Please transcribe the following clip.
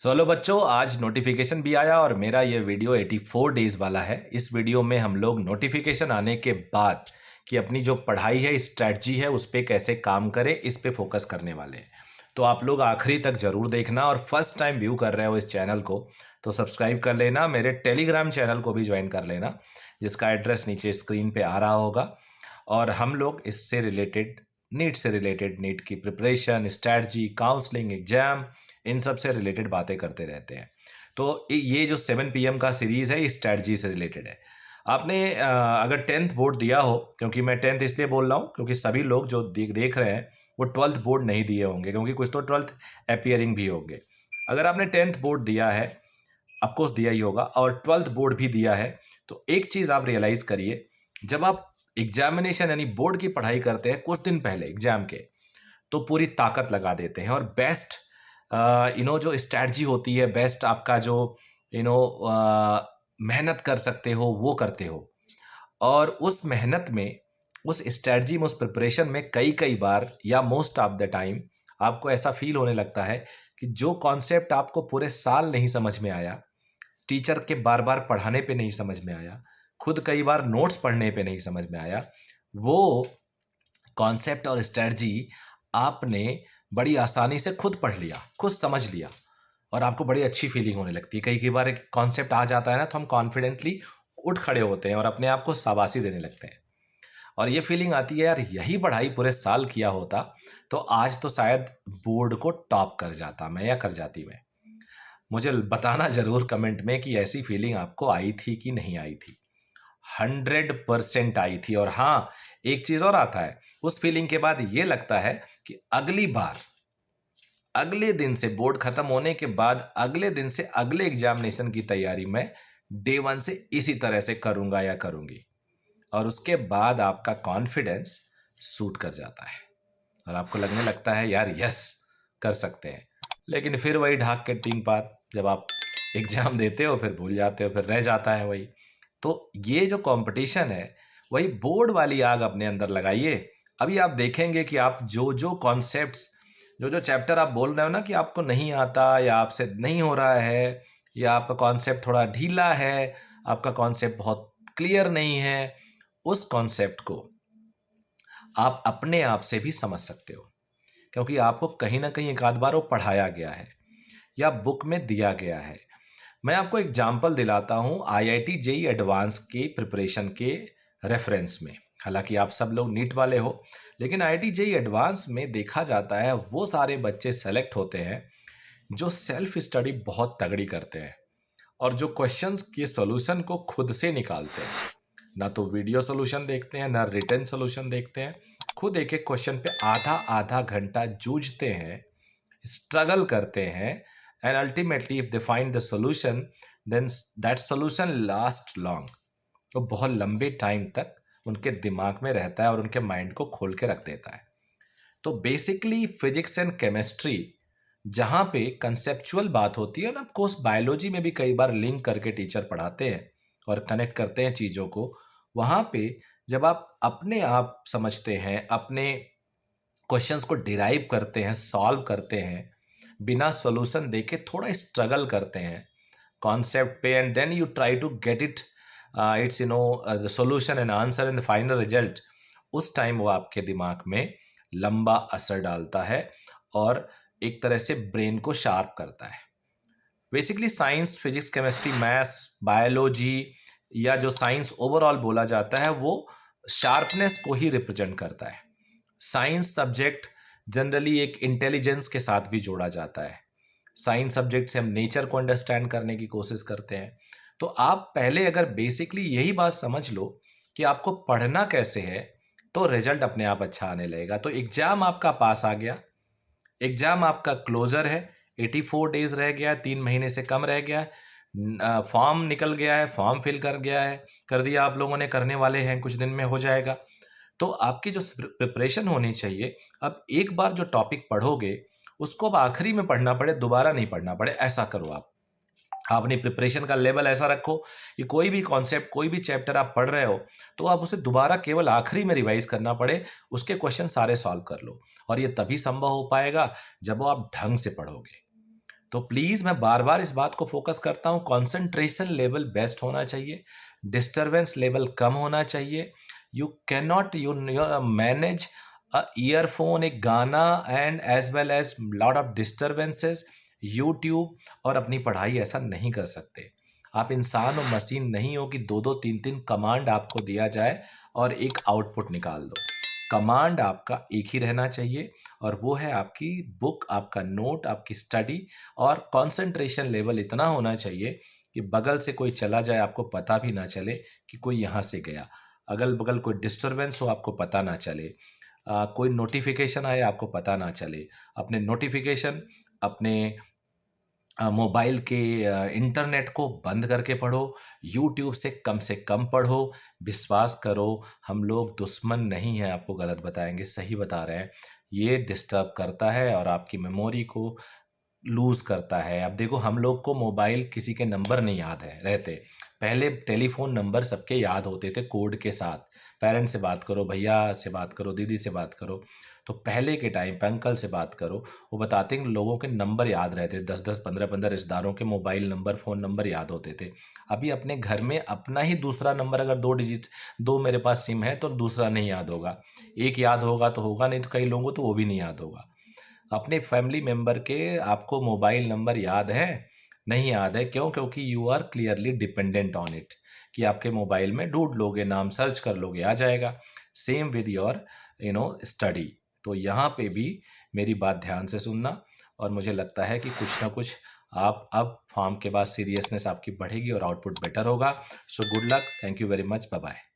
Solo बच्चों, आज notification भी आया और मेरा ये वीडियो 84 डेज वाला है। इस वीडियो में हम लोग नोटिफिकेशन आने के बाद कि अपनी जो पढ़ाई है, स्ट्रैटेजी है, उस पर कैसे काम करें, इस पे फोकस करने वाले हैं। तो आप लोग आखिरी तक जरूर देखना और फर्स्ट टाइम व्यू कर रहे हो इस चैनल को तो सब्सक्राइब कर लेना। मेरे टेलीग्राम चैनल को भी ज्वाइन कर लेना, जिसका एड्रेस नीचे स्क्रीन पे आ रहा होगा। और हम लोग इससे रिलेटेड नीट की प्रिपरेशन, स्ट्रैटेजी, काउंसलिंग, एग्जाम, इन सब से रिलेटेड बातें करते रहते हैं। तो ये जो 7 PM का सीरीज़ है, ये स्ट्रैटेजी से रिलेटेड है। आपने अगर 10th बोर्ड दिया हो, क्योंकि मैं 10th इसलिए बोल रहा हूँ क्योंकि सभी लोग जो देख रहे हैं वो 12th बोर्ड नहीं दिए होंगे, क्योंकि कुछ तो 12th अपीयरिंग भी होंगे। अगर आपने 10th बोर्ड दिया है, ऑफकोर्स दिया ही होगा, और 12th बोर्ड भी दिया है, तो एक चीज़ आप रियलाइज़ करिए, जब आप एग्जामिनेशन यानी बोर्ड की पढ़ाई करते हैं कुछ दिन पहले एग्जाम के, तो पूरी ताकत लगा देते हैं और बेस्ट जो स्ट्रैटेजी होती है, बेस्ट आपका जो मेहनत कर सकते हो वो करते हो। और उस मेहनत में, उस स्ट्रैटेजी में, उस प्रिपरेशन में कई कई बार या मोस्ट ऑफ द टाइम आपको ऐसा फील होने लगता है कि जो कॉन्सेप्ट आपको पूरे साल नहीं समझ में आया, टीचर के बार बार पढ़ाने पे नहीं समझ में आया, खुद कई बार नोट्स पढ़ने पे नहीं समझ में आया, वो कॉन्सेप्ट और स्ट्रैटेजी आपने बड़ी आसानी से खुद पढ़ लिया, खुद समझ लिया, और आपको बड़ी अच्छी फीलिंग होने लगती है। कई कई बार एक कॉन्सेप्ट आ जाता है ना, तो हम कॉन्फिडेंटली उठ खड़े होते हैं और अपने आप को शाबाशी देने लगते हैं। और ये फीलिंग आती है, यार यही पढ़ाई पूरे साल किया होता तो आज तो शायद बोर्ड को टॉप कर जाता मैं या कर जाती मैं। मुझे बताना जरूर कमेंट में कि ऐसी फीलिंग आपको आई थी कि नहीं आई थी। 100% आई थी। और हाँ, एक चीज और आता है, उस फीलिंग के बाद ये लगता है कि अगली बार, अगले दिन से, बोर्ड खत्म होने के बाद अगले दिन से अगले एग्जामिनेशन की तैयारी में डे 1 से इसी तरह से करूंगा या करूंगी। और उसके बाद आपका कॉन्फिडेंस सूट कर जाता है और आपको लगने लगता है यार यस, कर सकते हैं। लेकिन फिर वही ढाक के टीम पात, जब आप एग्जाम देते हो फिर भूल जाते हो, फिर रह जाता है वही। तो ये जो कंपटीशन है, वही बोर्ड वाली आग अपने अंदर लगाइए। अभी आप देखेंगे कि आप जो जो कॉन्सेप्ट्स, जो जो चैप्टर आप बोल रहे हो ना कि आपको नहीं आता या आपसे नहीं हो रहा है, या आपका कॉन्सेप्ट थोड़ा ढीला है, आपका कॉन्सेप्ट बहुत क्लियर नहीं है, उस कॉन्सेप्ट को आप अपने आप से भी समझ सकते हो, क्योंकि आपको कहीं ना कहीं एक आध बार वो पढ़ाया गया है या बुक में दिया गया है। मैं आपको एग्जाम्पल दिलाता हूँ IIT JEE एडवांस के प्रिपरेशन के रेफरेंस में। हालांकि आप सब लोग नीट वाले हो, लेकिन IIT JEE एडवांस में देखा जाता है वो सारे बच्चे सेलेक्ट होते हैं जो सेल्फ स्टडी बहुत तगड़ी करते हैं और जो क्वेश्चंस के सॉल्यूशन को खुद से निकालते हैं। ना तो वीडियो सॉल्यूशन देखते हैं, ना रिटन सॉल्यूशन देखते हैं, खुद एक एक क्वेश्चन पे आधा आधा घंटा जूझते हैं, स्ट्रगल करते हैं, and ultimately if they find the solution, then that solution last long. तो बहुत लंबे टाइम तक उनके दिमाग में रहता है और उनके माइंड को खोल के रख देता है। तो बेसिकली फिजिक्स एंड केमिस्ट्री जहाँ पे कंसेप्चुअल बात होती है ना, ऑफकोर्स बायोलॉजी में भी कई बार लिंक करके टीचर पढ़ाते हैं और कनेक्ट करते हैं चीज़ों को। वहाँ पे जब आप अपने आप समझते हैं, अपने क्वेश्चंस को डिराइव करते हैं, सॉल्व करते हैं, बिना सॉल्यूशन देके थोड़ा स्ट्रगल करते हैं कॉन्सेप्ट पे, and then you try to get it it's the solution and answer in the final result, उस टाइम वो आपके दिमाग में लंबा असर डालता है और एक तरह से ब्रेन को शार्प करता है। Basically science, physics, chemistry, maths, biology या जो साइंस ओवरऑल बोला जाता है, वो शार्पनेस को ही रिप्रेजेंट करता है। साइंस सब्जेक्ट जनरली एक इंटेलिजेंस के साथ भी जोड़ा जाता है। साइंस सब्जेक्ट से हम नेचर को अंडरस्टैंड करने की कोशिश करते हैं। तो आप पहले अगर बेसिकली यही बात समझ लो कि आपको पढ़ना कैसे है, तो रिजल्ट अपने आप अच्छा आने लगेगा। तो एग्जाम आपका पास आ गया, एग्जाम आपका क्लोजर है, 84 डेज रह गया, 3 महीने से कम रह गया, फॉर्म निकल गया है, फॉर्म फिल कर दिया आप लोगों ने, करने वाले हैं, कुछ दिन में हो जाएगा। तो आपकी जो प्रिपरेशन होनी चाहिए, अब एक बार जो टॉपिक पढ़ोगे उसको अब आखिरी में पढ़ना पड़े, दोबारा नहीं पढ़ना पड़े, ऐसा करो आप अपनी प्रिपरेशन का लेवल ऐसा रखो कि कोई भी कॉन्सेप्ट, कोई भी चैप्टर आप पढ़ रहे हो तो आप उसे दोबारा केवल आखिरी में रिवाइज करना पड़े, उसके क्वेश्चन सारे सॉल्व कर लो। और ये तभी संभव हो पाएगा जब वो आप ढंग से पढ़ोगे। तो प्लीज़ मैं बार-बार इस बात को फ़ोकस करता हूँ, कंसंट्रेशन लेवल बेस्ट होना चाहिए, डिस्टर्बेंस लेवल कम होना चाहिए। You can not manage earphone, एक गाना and as well as lot of disturbances, YouTube और अपनी पढ़ाई ऐसा नहीं कर सकते। आप इंसान और मशीन नहीं हो कि 2-2 3-3 कमांड आपको दिया जाए और एक आउटपुट निकाल दो। कमांड आपका एक ही रहना चाहिए और वो है आपकी बुक, आपका नोट, आपकी स्टडी और कंसंट्रेशन लेवल इतना होना चाहिए कि बगल से कोई चला जाए आपको पता भी ना चले कि कोई यहाँ से गया। अगल-बगल कोई डिस्टर्बेंस हो आपको पता ना चले। कोई नोटिफ़िकेशन आए आपको पता ना चले। अपने नोटिफ़िकेशन, अपने मोबाइल के इंटरनेट को बंद करके पढ़ो, यूट्यूब से कम पढ़ो। विश्वास करो, हम लोग दुश्मन नहीं हैं, आपको गलत बताएँगे, सही बता रहे हैं। ये डिस्टर्ब करता है और आपकी मेमोरी को लूज़ करता है। अब देखो, हम लोग को मोबाइल किसी के नंबर नहीं याद है रहते। पहले टेलीफ़ोन नंबर सबके याद होते थे कोड के साथ। पेरेंट्स से बात करो, भैया से बात करो, दीदी से बात करो। तो पहले के टाइम पे अंकल से बात करो, वो बताते हैं कि लोगों के नंबर याद रहते थे। 10-10, 15-15 रिश्तेदारों के मोबाइल नंबर, फ़ोन नंबर याद होते थे। अभी अपने घर में अपना ही दूसरा नंबर, अगर 2 डिजिट 2 मेरे पास सिम है तो दूसरा नहीं याद होगा। एक याद होगा तो होगा, नहीं तो कई लोगों को तो वो भी नहीं याद होगा। अपने फैमिली मेंबर के आपको मोबाइल नंबर याद है? नहीं याद है, क्यों? क्योंकि you are clearly dependent on it, कि आपके मोबाइल में ढूँढ लोगे, नाम सर्च कर लोगे, आ जाएगा। Same with your study. तो यहाँ पे भी मेरी बात ध्यान से सुनना और मुझे लगता है कि कुछ ना कुछ आप अब फॉर्म के बाद सीरियसनेस आपकी बढ़ेगी और आउटपुट बेटर होगा। So good luck, thank you very much, bye bye.